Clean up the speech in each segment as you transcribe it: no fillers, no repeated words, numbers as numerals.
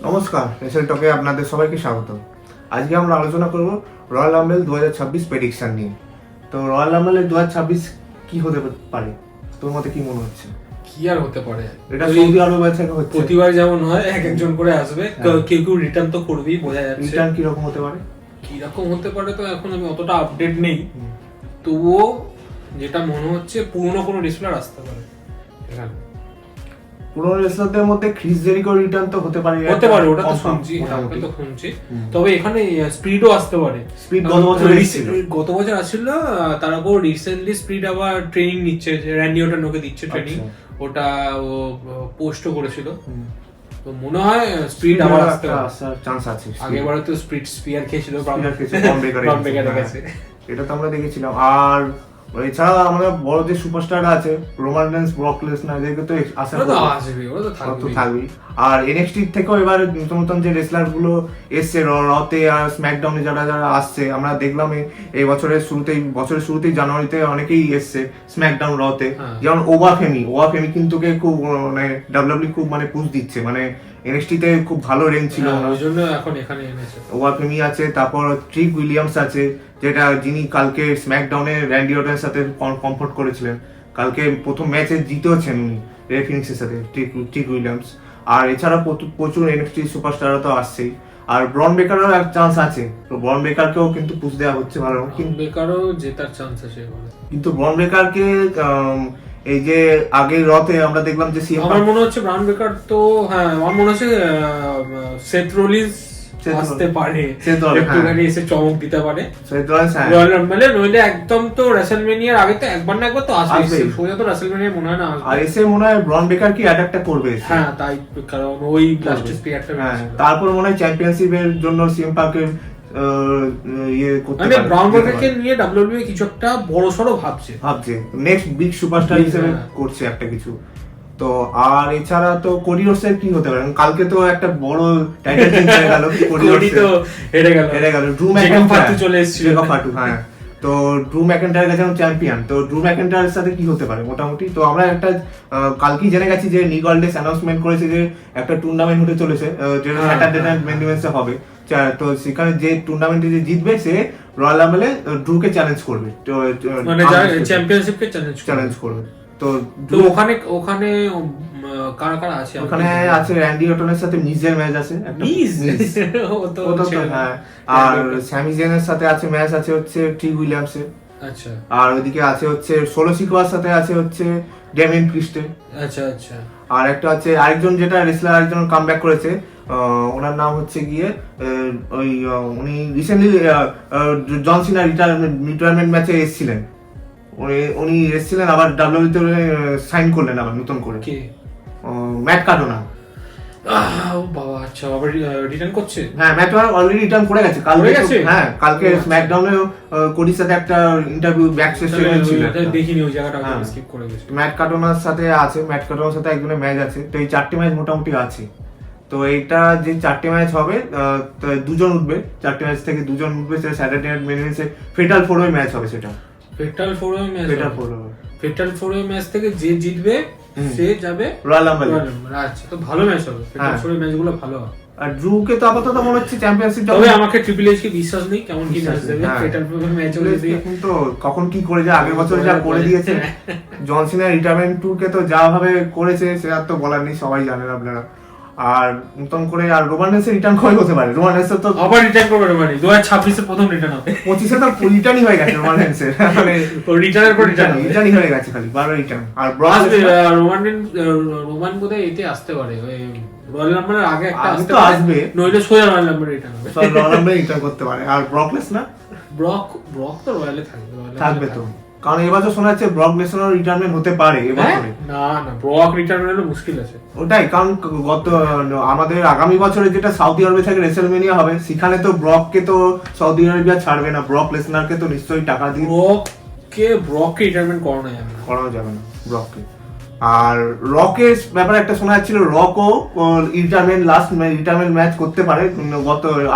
নমস্কার, রেসেল টকে আপনাদের সবাইকে স্বাগত। আজকে আমরা আলোচনা করব রয়্যাল রাম্বল 2026 প্রেডিকশন নিয়ে। তো রয়্যাল রাম্বলের 2026 কি হতে পারে, তোর মতে কি মনে হচ্ছে? কি আর হতে পারে, এটা সৌদি আরব থেকে হচ্ছে, প্রতিবার যেমন হয় এক একজন করে আসবে, কেউ কেউ রিটার্ন তো করবেই, বোঝা যাচ্ছে। রিটার্ন কি রকম হতে পারে? কি রকম হতে পারে তো এখন আমি অতটা আপডেট নেই, তবুও যেটা মনে হচ্ছে পুরনো কোনো রেসলার আসতে পারে এখানে। পুরনো রেসলারদের মধ্যে ক্রিস জেরিকো রিটার্ন তো হতে পারে, ওটা তো শুনছি, ওটা তো শুনছি। তবে এখানে স্পিডও আসতে পারে। স্পিড গত বছর আসছিল, তারপর রিসেন্টলি স্পিড আবার ট্রেনিং নিচ্ছে, র্যান্ডি ওটা ওকে দিচ্ছে ট্রেনিং, ওটা ও পোস্টও করেছিল। তো মনে হয় স্পিড আবার আসার চান্স আছে। আগেরবারে তো স্পিড স্পিয়ার খেয়েছিল, এটা তো আমরা দেখেছিলাম। আর এছাড়া আমাদের বড় যে সুপারস্টাররা আছে, রোমান রেন্স, ব্রক লেসনার, এদেরকে তো আশা তো থাকবেই। আর এনএক্সটি থেকেও এবার নতুন নতুন যে রেসলার গুলো এসছে রতে আর স্ম্যাকডাউনে, যারা যারা আসছে আমরা দেখলাম এই বছরের শুরুতেই জানুয়ারিতে অনেকেই এসছে স্ম্যাকডাউন রতে। যেমন ওবা ফেমি কিন্তু খুব মানে ডাব্লিউডাব্লিউ খুব মানে পুশ দিচ্ছে, মানে এনএক্সটি তে খুব ভালো রেঞ্জ ছিল, ওই জন্য এখন এখানে এনেছে। ওবা ফেমি আছে, তারপর ট্রিক উইলিয়ামস আছে, যিনি কালকে স্ম্যাকডাউনে র্যান্ডি অর্টনের সাথে কমফোর্ট করেছিলেন। কালকে প্রথম ম্যাচে জিতেওছেন উনি রে ফিনিক্সের সাথে, ট্রিক উইলিয়ামস। আর এছাড়া প্রচুর এনএক্সটি সুপারস্টাররা তো আসছেই। আর ব্রন বেকারেরও এক চান্স আছে, তো ব্রন বেকারকেও কিন্তু পুশ দেওয়া হচ্ছে ভালো, কিন্তু বেকারও জেতার চান্স আছে। কিন্তু ব্রন বেকারকে এই যে আগের রতে আমরা দেখলাম যে আমার মনে হচ্ছে ব্রাউন বেকার তো, হ্যাঁ আমার মনে হচ্ছে সেথ রোলিন্স আসতে পারে, একটুখানি এসে চমক দিতে পারে রয়্যাল রাম্বলে। নইলে একদম তো রেসলম্যানিয়ার আগে তো একবার না একবার তো আসবে, সোজা তো রেসলম্যানিয়া মনে হয় না আসবে। আর এসে মনে হয় ব্রন বেকার কি অ্যাটাকটা করবে, হ্যাঁ তাই, কারণ ওই লাস্টের স্পিয়ারটা। তারপর মনে হয় চ্যাম্পিয়নশিপের জন্য সিএম পার্কের মানে ব্রাউন বেকারকে নিয়ে ডাব্লিউডাব্লিউ কিছু একটা বড়সড় ভাবছে নেক্সট বিগ সুপারস্টার হিসেবে করছে একটা কিছু। তো আর এছাড়া তো কোডি রোডসের কি হতে পারে? কালকে তো একটা বড় টাইটেল চেঞ্জ হয়ে গেল, কোডি তো হেরে গেল, ড্রু ম্যাকইন্টায়ার চলে এসেছিল, হ্যাঁ। তো ড্রু ম্যাকইন্টায়ার গেছে চ্যাম্পিয়ন, তো ড্রু ম্যাকইন্টায়ারের সাথে কি হতে পারে মোটামুটি? তো আমরা একটা কালকেই জেনে গেছি যে নিক অলডেস অ্যানাউন্সমেন্ট করেছে যে একটা টুর্নামেন্ট হতে চলেছে, যেটা স্যাটারডে নাইট মেন ইভেন্টসে হবে। তো সেখানে যে টুর্নামেন্টে যে জিতবে সে রয়্যাল রাম্বলে ড্রুকে চ্যালেঞ্জ করবে, মানে চ্যাম্পিয়নশিপকে চ্যালেঞ্জ করবে। তো ওখানে কারা কারা আছে? ওখানে আছে র্যান্ডি অর্টনের সাথে মিজের ম্যাচ আছে, হ্যাঁ। আর স্যামি জেনের সাথে আছে ম্যাচ আছে হচ্ছে ট্রিক উইলিয়ামসের। আচ্ছা। আর ওইদিকে আছে হচ্ছে সোলো সিকোয়ার সাথে আছে হচ্ছে ডেমিয়েন প্রিস্টের। আচ্ছা আচ্ছা। আর একটা আছে আরেকজন, যেটা রেসলার আরেকজন কামব্যাক করেছে, ওনার নাম হচ্ছে গিয়ে ওই উনি রিসেন্টলি জন সিনা রিটায়ারমেন্ট ম্যাচে এসেছিলেন, উনি এসেছিলেন আবার ডাব্লিউডাব্লিউতে সাইন করলেন আবার নতুন করে, ম্যাট কার্ডোনা। বাবা, আচ্ছা, আবার রিটার্ন করছে? হ্যাঁ, ম্যাট কার্ডোনা অলরেডি রিটার্ন করে গেছে কালকে। হ্যাঁ, কালকে স্ম্যাকডাউনে কোডির সাথে একটা ইন্টারভিউ ব্যাক সেশনে ছিল, দেখিনি ওই জায়গাটা, আমি স্কিপ করে গেছি। ম্যাট কার্ডোনার সাথে আছে, ম্যাট কার্ডোনার সাথে একজনের ম্যাচ আছে। তো এই 4টি ম্যাচ মোটামুটি আছে। তো এইটা যে 4টি ম্যাচ হবে, দুজন উঠবে, 4টি ম্যাচ থেকে দুজন উঠবে, সেটা স্যাটারডে নাইট মেন ইভেন্টে ফেটাল 4-ওয়ে ম্যাচ হবে। সেটা ফেটাল 4-ওয়ে ম্যাচ থেকে যে জিতবে সে যাবে রয়্যাল রাম্বলে। আচ্ছা, তো ভালো ম্যাচ হবে, ফেটাল 4-ওয়ে ম্যাচগুলো ভালো হবে। আর ড্রুকে তো আপাতত মনে হচ্ছে চ্যাম্পিয়নশিপ, তবে আমাকে ট্রিপল এইচ কে বিশ্বাস নেই কেমন কি ম্যাচ দেবে। ফেটাল 4-ওয়ে ম্যাচ হলে কিন্তু কখন কি করে যায়, আগের বছর যা করে দিয়েছে জন সিনা রিটায়ারমেন্ট ট্যুরকে, তো যা ভাবে করেছে সেটা তো বলার নেই, সবাই জানেন আপনারা। আর নতুন করে আর রোমান রেন্সের রিটার্ন কবে হতে পারে? রোমান রেন্সের তো আবার রিটার্ন করবে, মানে 2026 এর প্রথম রিটার্ন হবে, 25 এ তো রিটার্নই হয়ে গেছে রোমান রেন্সের, মানে রিটার্নের পর রিটার্নই হয়ে গেছে, খালি 12 রিটার্ন। আর রোমান বোধহয় এতে আসতে পারে, ওই রয়্যাল রাম্বলের আগে একটা আসবে, নইলে সোজা রয়্যাল রাম্বলে রিটার্ন হবে, রয়্যাল রাম্বলে রিটার্ন করতে পারে। আর ব্রক লেসনার তো রয়্যালে থাকবে তো, কারণ এবার তো শোনা যাচ্ছে ব্রক লেসনার রিটায়ারমেন্ট হতে পারে এবছরে। না ব্রক রিটায়ারমেন্ট হলে মুশকিল আছে। ওটাই, কারণ আমাদের আগামী বছরে যেটা সৌদি আরবে থেকে রেসলম্যানিয়া হবে, সেখানে তো ব্রককে তো সৌদি আরবিয়া ছাড়বে না, ব্রক লেসনারকে তো নিশ্চয়ই টাকা দিয়ে ব্রককে রিটায়ারমেন্ট করানো যাবে না ব্রককে। আর রকের ব্যাপারে একটা শোনা যাচ্ছিল, রকও রিটায়ারমেন্ট ম্যাচ করতে পারে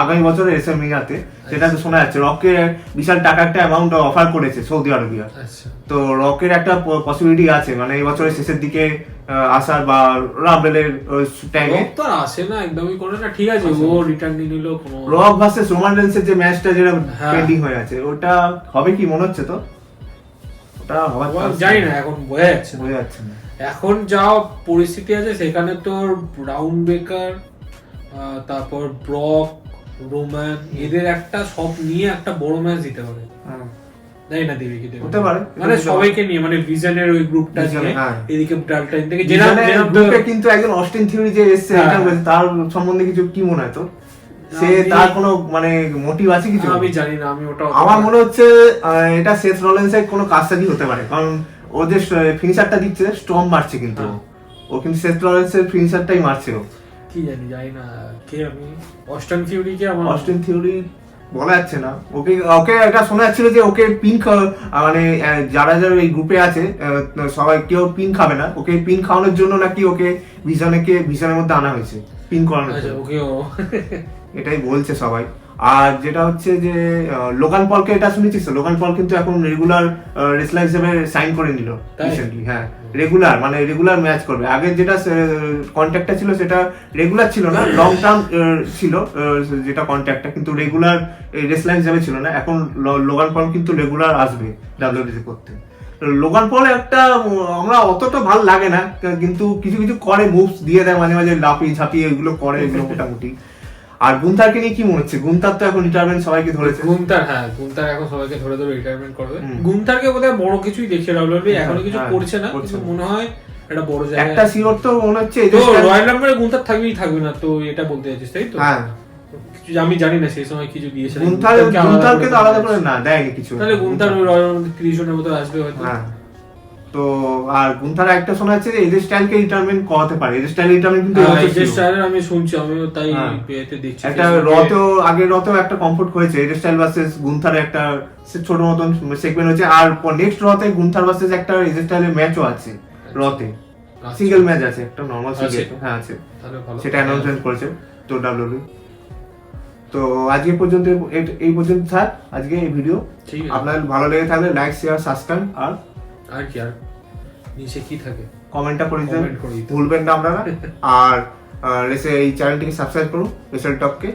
আগামী বছর রেসলমেনিয়াতে, যেটা শোনা যাচ্ছে। রককে বিশাল টাকা একটা অ্যামাউন্ট অফার করেছে সৌদি আরবিয়া। তো রকের একটা পসিবিলিটি আছে, মানে এই বছরের শেষের দিকে আসার বা রাম্বলের টাইমে। রক তো আসে না, একদমই করে না, ঠিক আছে ও রিটার্ন নিয়ে নিল। রক ভার্সেস রোমান রেন্সের যে ম্যাচটা যেটা পেন্ডিং হয়ে আছে, ওটা হবে কি মনে হচ্ছে? তো ওটা হওয়ার জানি না, এখন বোঝা যাচ্ছে না। এখন যা পরিস্থিতি আছে সেখানে তোর ব্রাউন বেকার, তারপর ব্রক, রোমান, এদের একটা সব নিয়ে একটা বড় ম্যাচ দিতে হবে। জানি না দেবে কি দেবে, হতে পারে মানে সবাইকে নিয়ে, মানে ভিশনের ওই গ্রুপটা নিয়ে, এদিকে ব্রাল্টাইন থেকে গ্রুপে কিন্তু একজন অস্টিন থিওরি যে এসেছে, তার সম্বন্ধে কিছু কি মনে হয় তো? সে তার কোনো মানে মোটিভ আছে কিছু? আমি জানি না, আমি ওটা আমার মনে হচ্ছে এটা সেথ রলিন্সের কোনো কাজটাই হতে পারে, কারণ ও যে ফিনিশারটা দিচ্ছে স্ট্রং মারছে, কিন্তু ও কিন্তু সেথ রলিন্সের ফিনিশারটাই মারছে। ও কি জানি না কে, আমি অস্টিন থিওরি কে, আমার অস্টিন থিওরি বলা যাচ্ছে না। ওকে এটা শোনা যাচ্ছিল যে ওকে পিন মানে যারা যারা এই গ্রুপে আছে সবাই কেউ পিন খাবে না, ওকে পিন খাওয়ানোর জন্য নাকি ওকে ভিশনের মধ্যে আনা হয়েছে পিন করানোর জন্য, এটাই বলছে সবাই। আর যেটা হচ্ছে যে লোগান পলকে এটা শুনেছিস? লোগান পল কিন্তু এখন রেগুলার রেসলার হিসেবে সাইন করে নিল রিসেন্টলি। হ্যাঁ, রেগুলার ম্যাচ করবে। আগে যেটা কন্ট্যাক্টটা ছিল সেটা রেগুলার ছিল না, লং টার্ম ছিল যেটা কন্ট্যাক্টটা, কিন্তু রেগুলার রেসলার হিসেবে ছিল না। এখন লোগান পল কিন্তু রেগুলার আসবে ডাব্লিউডব্লিউই করতে। লোগান পল একটা আমরা অতটা ভালো লাগে না, কিন্তু কিছু কিছু করে, মুভস দিয়ে দেয় মাঝে মাঝে, লাফিয়ে ঝাঁপিয়ে এগুলো করে, এগুলো মোটামুটি। আর গুন্থারকে নিয়ে কি মনে হচ্ছে? গুন্থার তো এখন রিটায়ারমেন্ট সবাইকে ধরেছে। গুন্থার এখন সবাইকে ধরে রিটায়ারমেন্ট করবে। গুন্থারকে বোধহয় বড় কিছুই দেখছে ডাব্লিউডব্লিউই, এখনো কিছু করছে না, কিন্তু মনে হয় এটা বড় জায়গা। একটা সিওর তো মনে হচ্ছে তো রয়্যাল রাম্বলে গুন্থার থাকবে না, তো এটা বলতে চাইছিস তাই তো? হ্যাঁ, আমি জানি না সেই সময় কিছু দিয়েছে গুন্থারকে তো আলাদা করে না দেয়নি কিছু। তাহলে গুন্থার রয়্যাল রাম্বলে 30 জনের মতো আসবে হয়তো। হ্যাঁ, তো আর গুন্থার একটা শোনা যাচ্ছে যে এজে স্টাইলকে রিটায়ারমেন্ট করাতে পারে। এজে স্টাইল রিটায়ারমেন্ট কিন্তু এজে স্টাইল আমি শুনছি, আমিও তাই পেতে দেখছি। একটা রতেও একটা কমফোর্ট করেছে, এজে স্টাইল ভার্সেস গুন্থার একটা ছোট মতন সেগমেন্ট হচ্ছে। আর নেক্সট রতে গুন্থার ভার্সেস একটা এজে স্টাইলের ম্যাচও আছে রতে, সিঙ্গেল ম্যাচ আছে, একটা নরমাল সিঙ্গেল। হ্যাঁ আছে, সেটা অ্যানাউন্সমেন্ট করেছে তো ডাব্লিউডব্লিউই। তো আজকে পর্যন্ত এই পর্যন্ত থাক আজকে এই ভিডিও। আপনাদের ভালো লেগে থাকলে লাইক, শেয়ার, সাবস্ক্রাইব আর কি, আর নিচে কি থাকে কমেন্টটা করে দিতে ভুলবেন না আপনারা। আর এই চ্যানেলটিকে সাবস্ক্রাইব করুন, রেসেল টককে।